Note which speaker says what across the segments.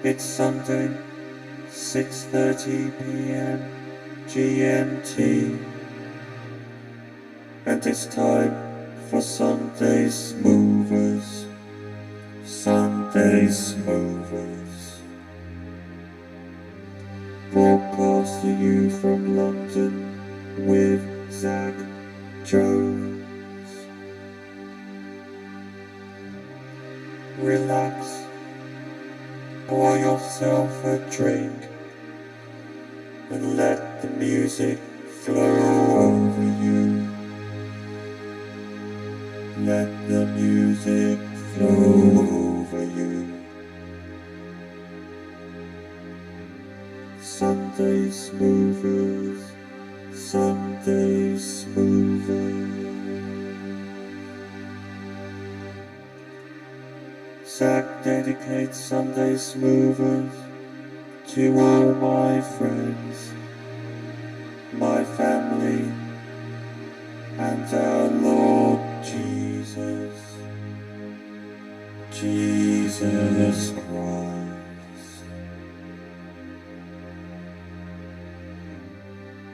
Speaker 1: It's Sunday, 6:30 p.m. GMT, and it's time for Sunday Smoothers. Sunday Smoothers. Broadcast to you from London with Zach Jones. Relax, pour yourself a drink, and let the music flow over you. Let the music flow over you. Sunday Smoothers, Sunday Smoothers. Zach dedicates Sunday Smoothers to all my friends, my family, and our Lord Jesus, Jesus Christ.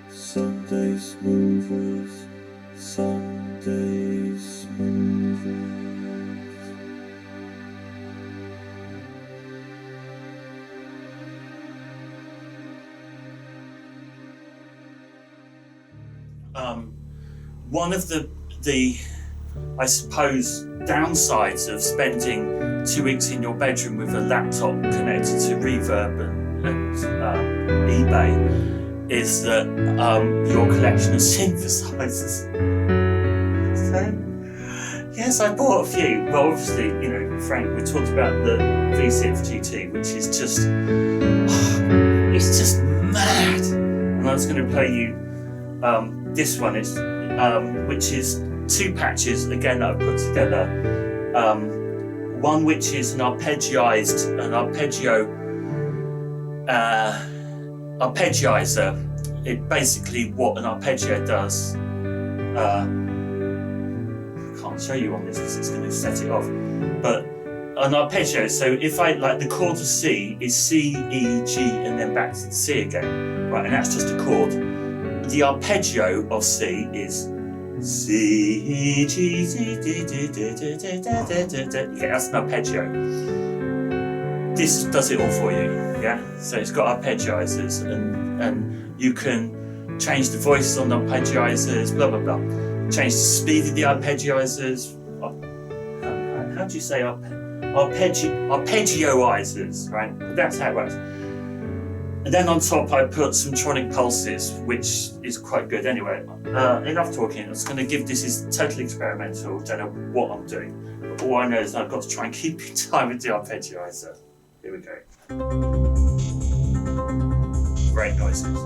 Speaker 1: Sunday Smoothers, Sunday Smoothers.
Speaker 2: One of the I suppose downsides of spending 2 weeks in your bedroom with a laptop connected to Reverb and eBay is that your collection of synthesizers. So, yes, I bought a few. Well, obviously, Frank, we talked about the V6 GT, which is just, it's just mad. And I was going to play you this one, which is two patches again that I put together. One which is an arpeggizer. It basically what an arpeggio does. I can't show you on this because it's going to set it off. But an arpeggio. So if I like the chord of C is C, E, G, and then back to C again, right? And that's just a chord. The arpeggio of C is C, G, C, D, D, D, D, D, D, D, D. Okay, that's an arpeggio. This does it all for you, yeah? So it's got arpeggiizers, and you can change the voices on the arpeggiizers, blah, blah, blah. Change the speed of the arpeggiizers. How do you say arpeggioizers, right? That's how it works. And then on top I put some tronic pulses, which is quite good. Anyway, enough talking. I was going to give this is totally experimental. Don't know what I'm doing. But all I know is I've got to try and keep in time with the arpeggioizer. Here we go. Great noises.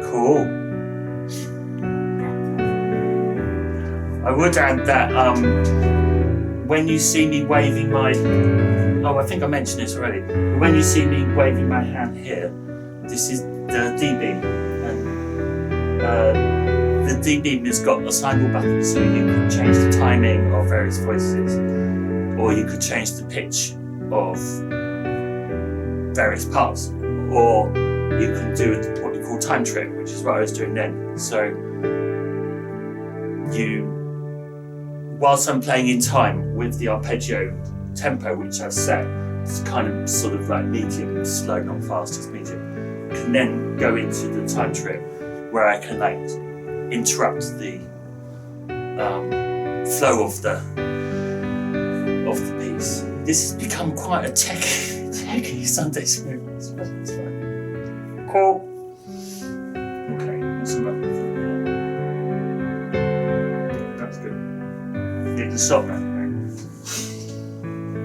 Speaker 2: Cool. I would add that when you see me waving my, I think I mentioned this already, but when you see me waving my hand here, this is the D-beam, and the D-beam has got assignable buttons, so you can change the timing of various voices, or you could change the pitch of various parts, or you can do what you call time trick, which is what I was doing then. So whilst I'm playing in time with the arpeggio tempo, which I've set, it's kind of sort of like medium, slow, not fast, just medium, can then go into the time trick where I can like interrupt the flow of the piece. This has become quite a techy Sunday smooth. It's fine. Cool. Okay, what's another thing here? That's good. It can stop now.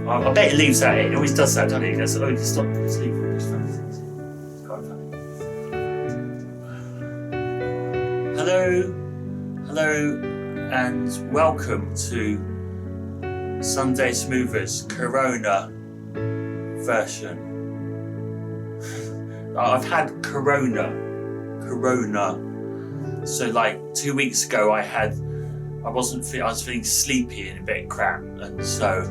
Speaker 2: I bet it leaves that in. It always does that, doesn't it? It goes, oh, just stop, just leave all these funny things. Quite funny. Hello, and welcome to Sunday Smoothers Corona version. I've had Corona. So like 2 weeks ago, I was feeling sleepy and a bit crap, and so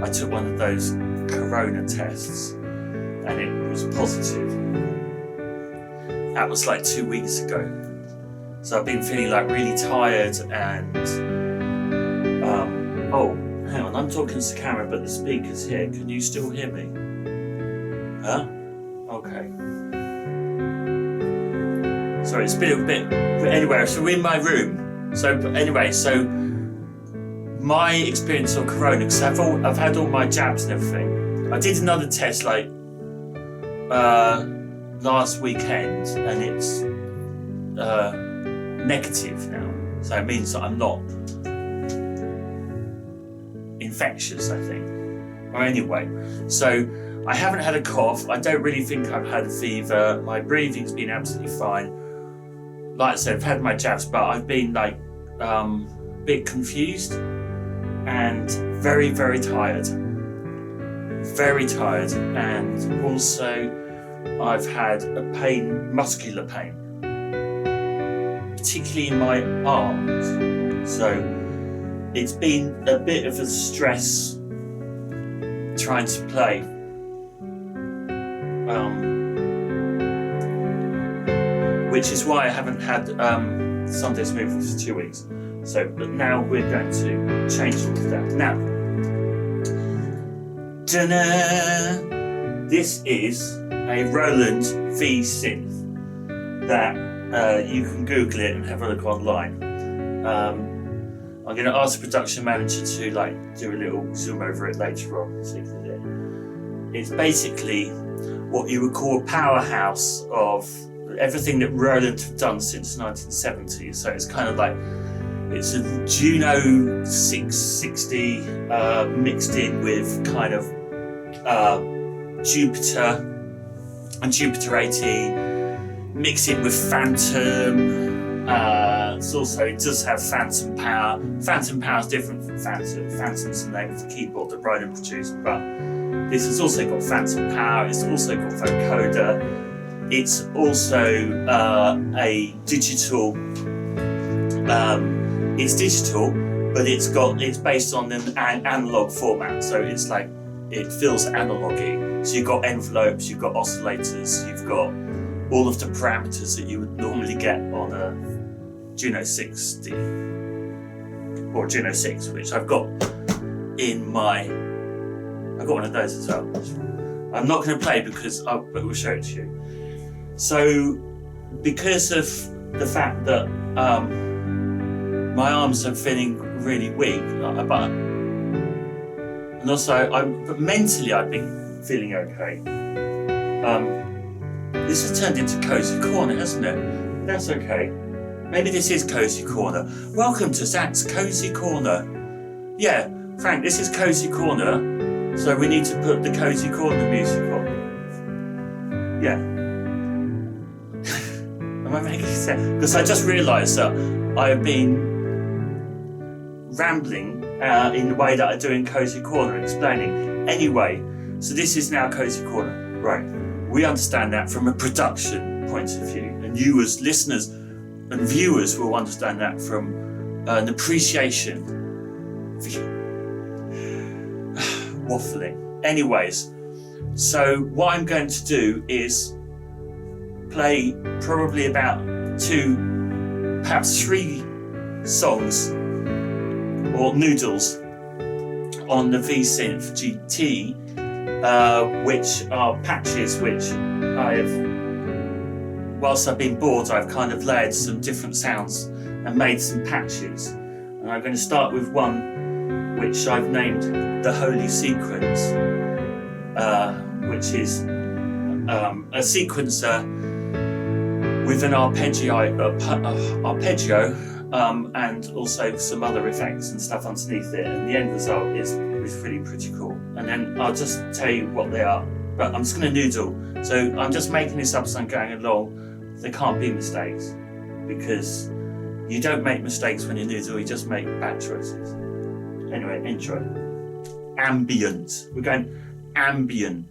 Speaker 2: I took one of those Corona tests, and it was positive. That was like 2 weeks ago. So I've been feeling like really tired and hang on, I'm talking to the camera, but the speaker's here. Can you still hear me? Huh? Okay. Sorry, it's been a bit. But anyway, so we're in my room. So my experience on Corona, because I've had all my jabs and everything. I did another test like last weekend, and it's negative now. So it means that I'm not infectious, I think. Or anyway, so I haven't had a cough. I don't really think I've had a fever. My breathing's been absolutely fine. Like I said, I've had my jabs, but I've been like a bit confused and very, very tired. Very tired, and also I've had a muscular pain, particularly in my arms. So it's been a bit of a stress trying to play. Which is why I haven't had Sunday's Movers for 2 weeks. So, but now we're going to change all of that. Now, ta-da! This is a Roland V synth that you can Google it and have a look online. I'm going to ask the production manager to do a little zoom over it later on. So you can do it. It's basically what you would call a powerhouse of everything that Roland have done since 1970. So it's kind of like, it's a Juno 660 mixed in with kind of Jupiter and Jupiter 80, mix it with Phantom. It does have Phantom Power. Phantom Power is different from Phantom. Phantom's the name of the keyboard that Roland produced, but this has also got Phantom Power. It's also got vocoder. It's also a digital. It's digital, but it's based on an analog format. So it's like it feels analogy. So you've got envelopes, you've got oscillators, you've got all of the parameters that you would normally get on a Juno 60 or Juno 6, which I've got in my. I've got one of those as well. I'm not going to play because I will show it to you. So, because of the fact that my arms are feeling really weak, and also but mentally I've been feeling okay. This has turned into Cozy Corner, hasn't it? That's okay. Maybe this is Cozy Corner. Welcome to Zach's Cozy Corner. Yeah, Frank, this is Cozy Corner, so we need to put the Cozy Corner music on. Yeah. Am I making sense? Because I just realised that I've been rambling in the way that I do in Cozy Corner, explaining. Anyway, so this is now Cozy Corner. Right. We understand that from a production point of view, and you as listeners and viewers will understand that from an appreciation. Waffling. Anyways, so what I'm going to do is play probably about 2, perhaps 3 songs or noodles on the V-Synth GT, which are patches which I have, whilst I've been bored, I've kind of layered some different sounds and made some patches. And I'm going to start with one which I've named the Holy Sequence, which is a sequencer with an arpeggio and also some other effects and stuff underneath it, and the end result is really pretty cool. And then I'll just tell you what they are, but I'm just going to noodle. So I'm just making this up as I'm going along. There can't be mistakes, because you don't make mistakes when you noodle, you just make bad choices. Anyway, intro. Ambient. We're going ambient.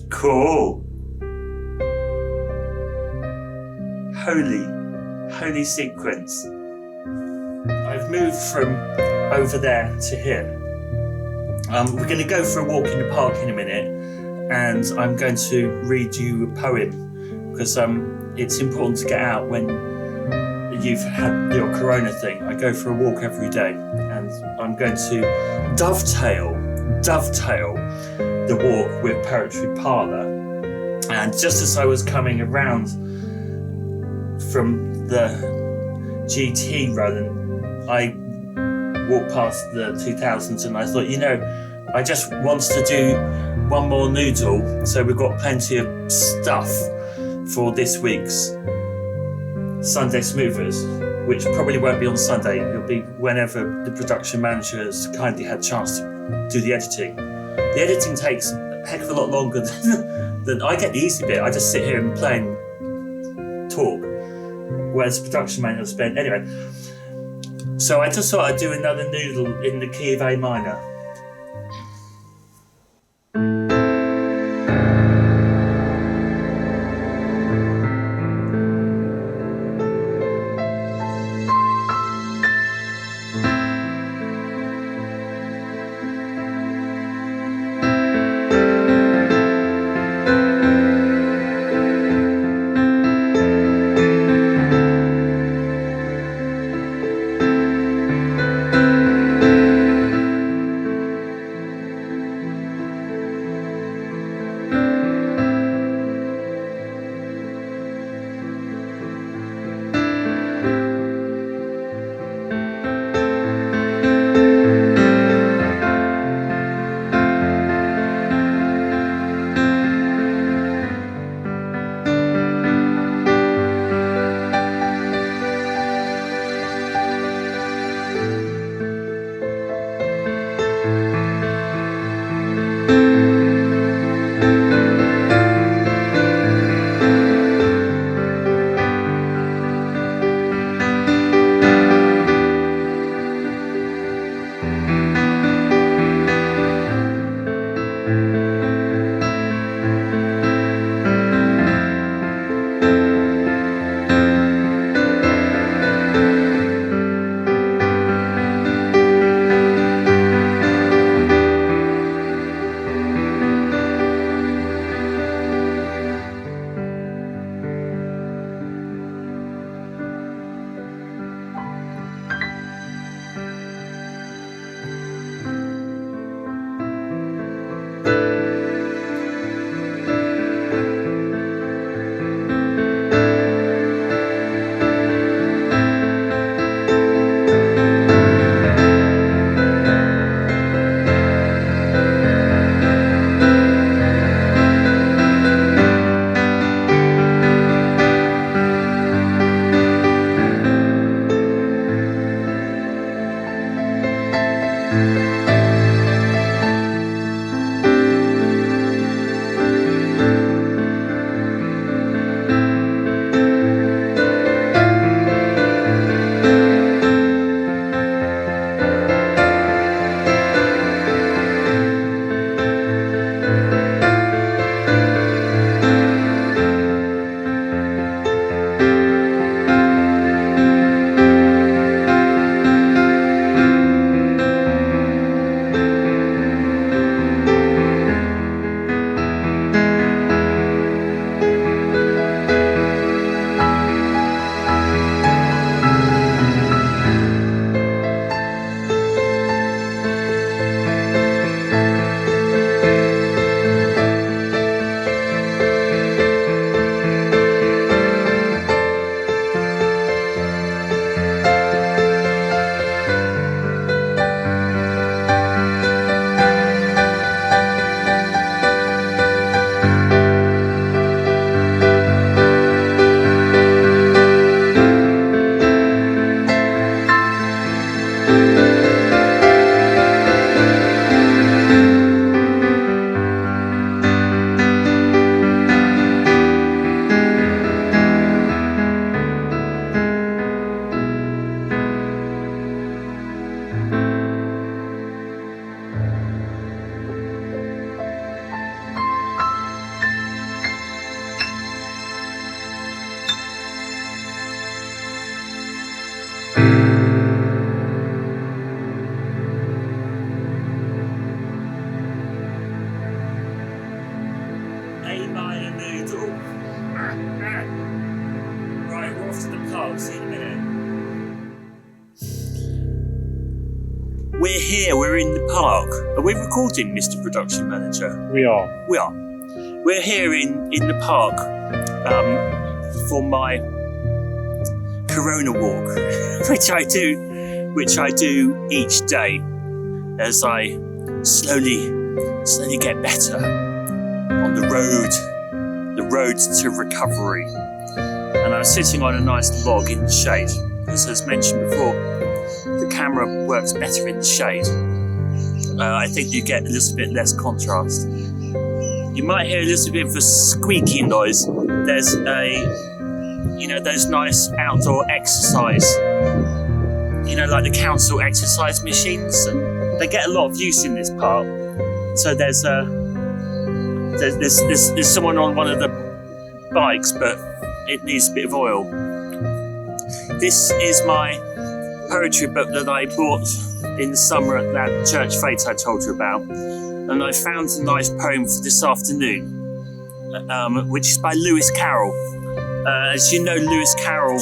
Speaker 2: Cool. Holy sequence. I've moved from over there to here. We're going to go for a walk in the park in a minute, and I'm going to read you a poem because it's important to get out when you've had your corona thing. I go for a walk every day, and I'm going to dovetail the walk with Poetry Parlour. And just as I was coming around from the GT run, I walked past the 2000s and I thought, I just want to do one more noodle, so we've got plenty of stuff for this week's Sunday Smoothers, which probably won't be on Sunday. It'll be whenever the production manager has kindly had a chance to do the editing. The editing takes a heck of a lot longer than I get the easy bit. I just sit here and play and talk, whereas the production manager spent anyway. So I just thought I'd do another noodle in the key of A minor. mine a noodle. Right, we're off to the park. See you in a minute. We're here. We're in the park. Are we recording, Mr. Production Manager?
Speaker 3: We are.
Speaker 2: We are. We're here in the park for my Corona walk, which I do each day as I slowly get better on the road to recovery. And I'm sitting on a nice log in the shade. As mentioned before, the camera works better in the shade. I think you get a little bit less contrast. You might hear a little bit of a squeaky noise. There's those nice outdoor exercise, like the council exercise machines, and they get a lot of use in this park. So there's someone on one of the bikes, but it needs a bit of oil. This is my poetry book that I bought in the summer at that church fete I told you about, and I found a nice poem for this afternoon, which is by Lewis Carroll. As you know, Lewis Carroll,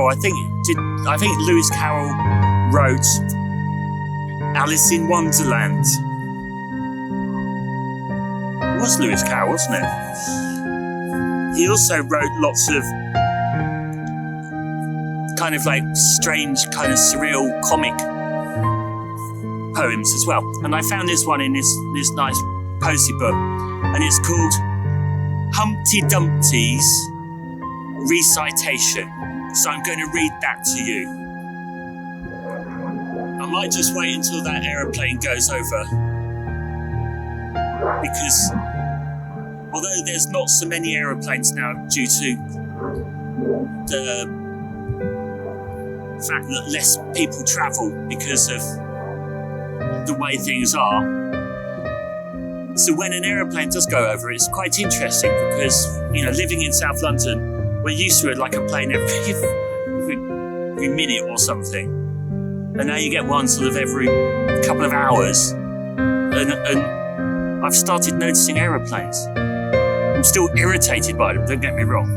Speaker 2: I think Lewis Carroll wrote Alice in Wonderland. It was Lewis Carroll, wasn't it? He also wrote lots of kind of like strange, kind of surreal comic poems as well. And I found this one in this nice poesy book, and it's called Humpty Dumpty's Recitation. So I'm going to read that to you. I might just wait until that aeroplane goes over, because although there's not so many aeroplanes now due to the fact that less people travel because of the way things are, so when an aeroplane does go over, it's quite interesting because, living in South London, we're used to it like a plane every minute or something. And now you get one sort of every couple of hours. And I've started noticing aeroplanes. I'm still irritated by them, don't get me wrong.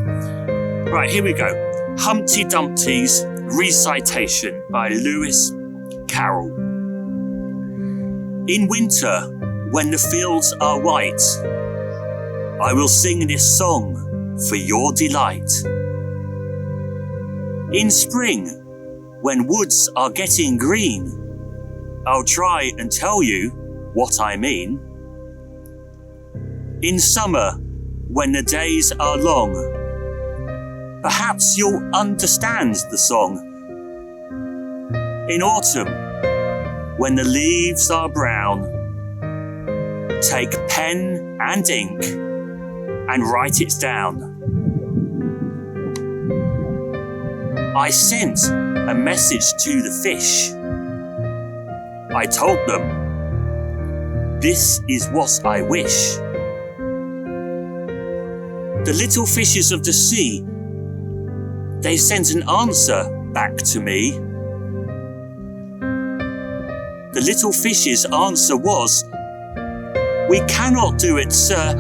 Speaker 2: Right, here we go. Humpty Dumpty's Recitation by Lewis Carroll. In winter, when the fields are white, I will sing this song for your delight. In spring, when woods are getting green, I'll try and tell you what I mean. In summer, when the days are long, perhaps you'll understand the song. In autumn, when the leaves are brown, take pen and ink and write it down. I sent a message to the fish. I told them, this is what I wish. The little fishes of the sea, they sent an answer back to me. The little fish's answer was, we cannot do it, sir,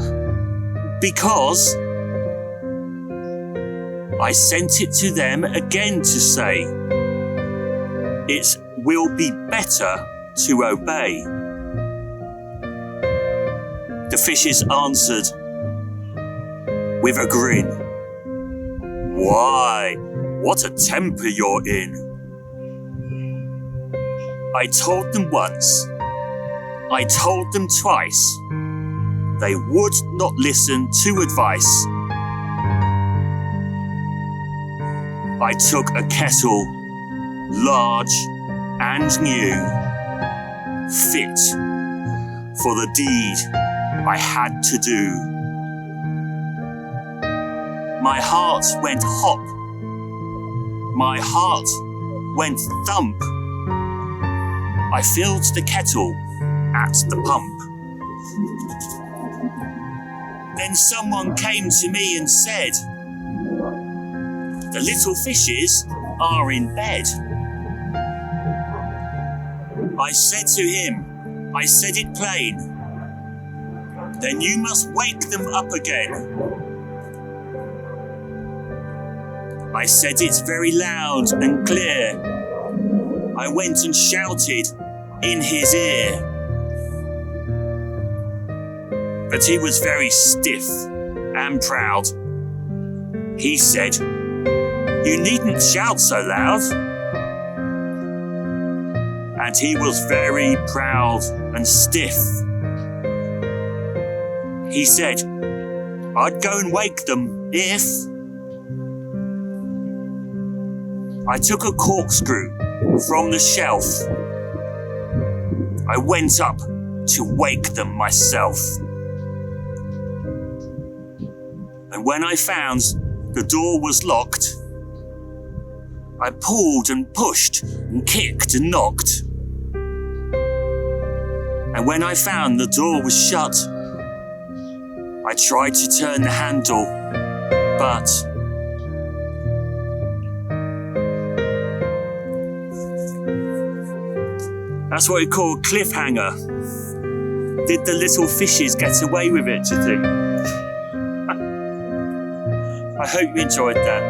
Speaker 2: because I sent it to them again to say, it will be better to obey. The fishes answered with a grin, why, what a temper you're in. I told them once, I told them twice, they would not listen to advice. I took a kettle, large and new, fit for the deed I had to do. My heart went hop, my heart went thump. I filled the kettle at the pump. Then someone came to me and said, the little fishes are in bed. I said to him, I said it plain, then you must wake them up again. I said it very loud and clear. I went and shouted in his ear. But he was very stiff and proud. He said, "You needn't shout so loud." And he was very proud and stiff. He said, "I'd go and wake them if..." I took a corkscrew from the shelf. I went up to wake them myself. And when I found the door was locked, I pulled and pushed and kicked and knocked. And when I found the door was shut, I tried to turn the handle, but that's what we call a cliffhanger. Did the little fishes get away with it, do you think? I hope you enjoyed that.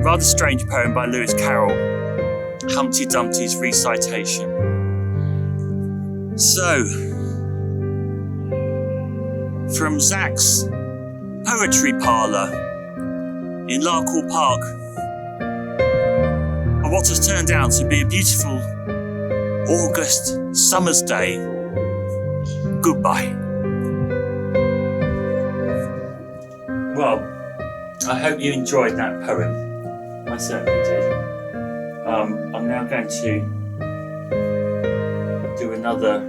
Speaker 2: Rather strange poem by Lewis Carroll, Humpty Dumpty's recitation. So, from Zach's Poetry Parlour in Larkhall Park, on what has turned out to be a beautiful August summer's day, goodbye. Well, I hope you enjoyed that poem. I certainly did. I'm now going to do another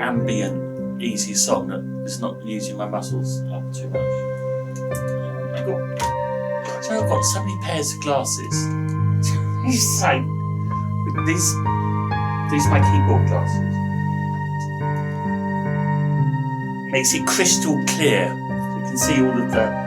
Speaker 2: ambient, easy song that is not using my muscles up too much. I've got so many pairs of glasses. These are my keyboard glasses. Makes it crystal clear. You can see all of the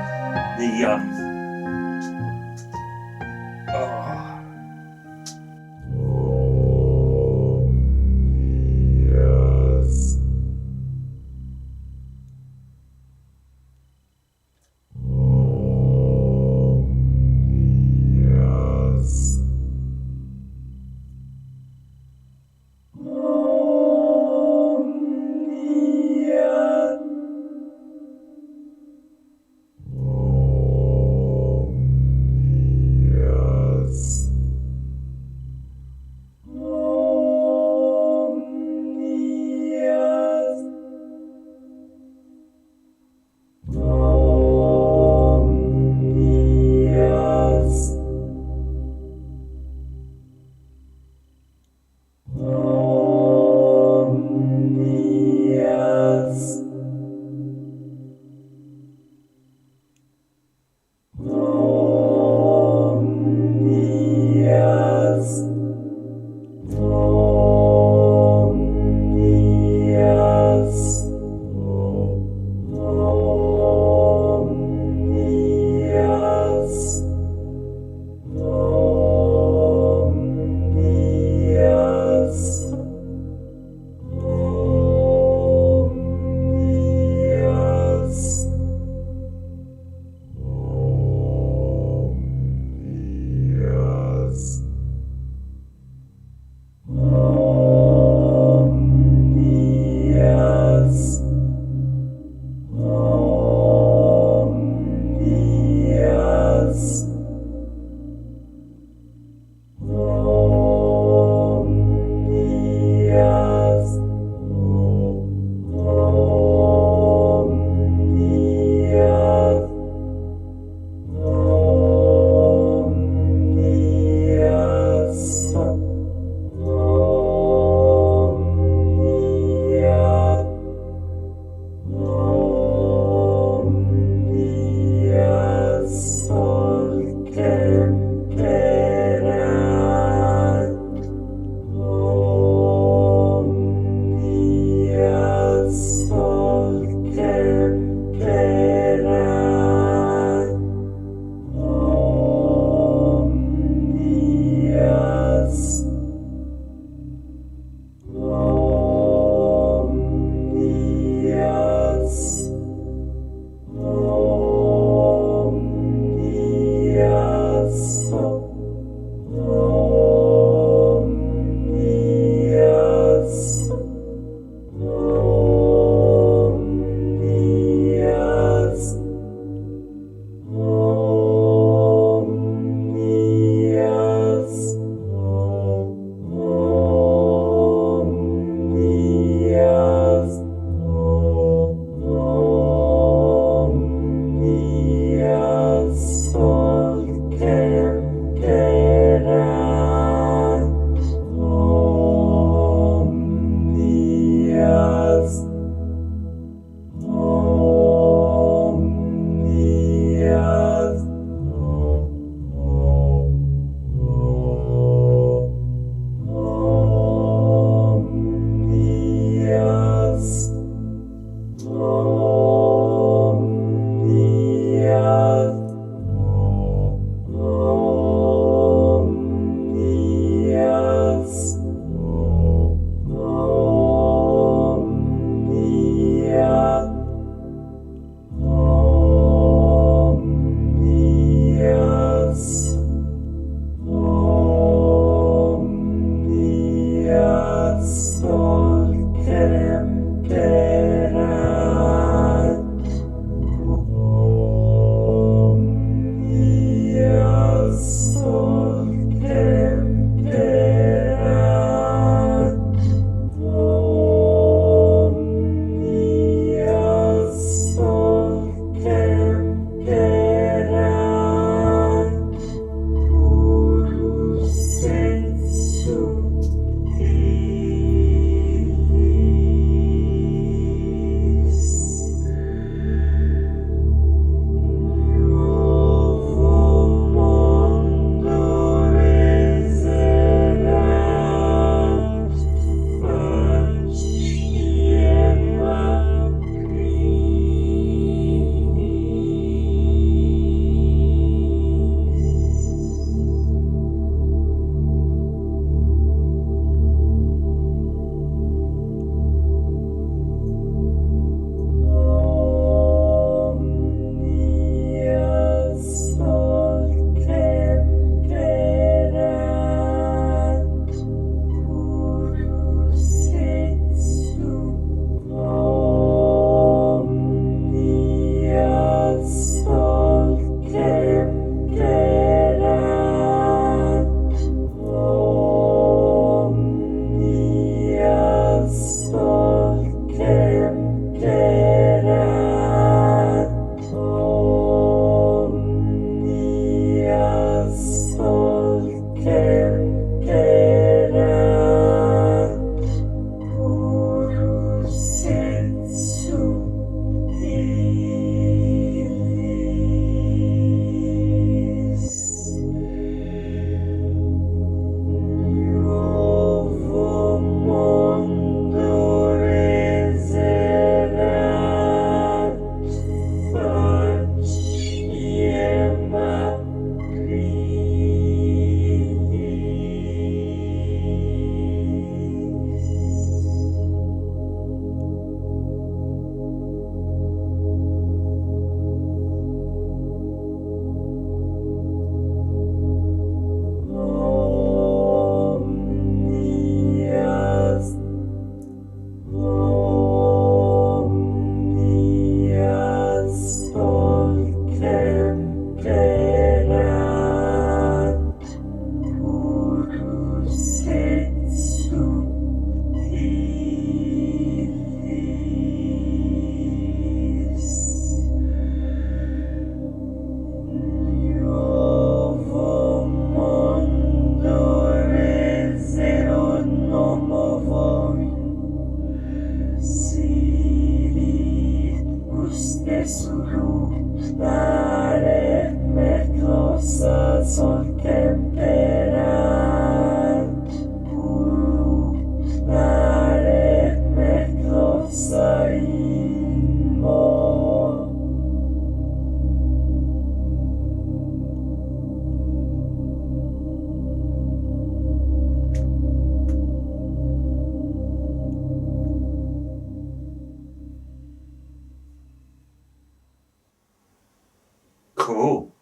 Speaker 2: Cool.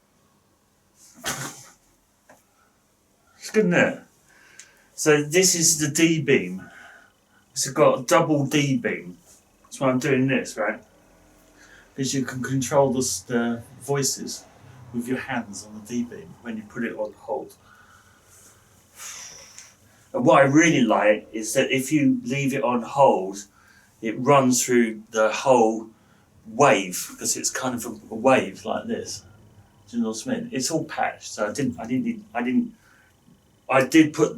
Speaker 2: It's good, isn't it? So this is the D-beam. It's got a double D-beam. That's why I'm doing this, right? Because you can control the voices with your hands on the D-beam when you put it on hold. And what I really like is that if you leave it on hold, it runs through the whole wave, because it's kind of a wave like this. Do you know what I mean? It's all patched, so I did put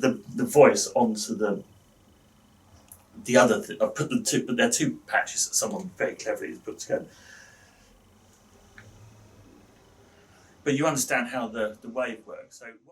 Speaker 2: the voice onto the other thing. I put the two, but they're two patches that someone very cleverly has put together. But you understand how the wave works. So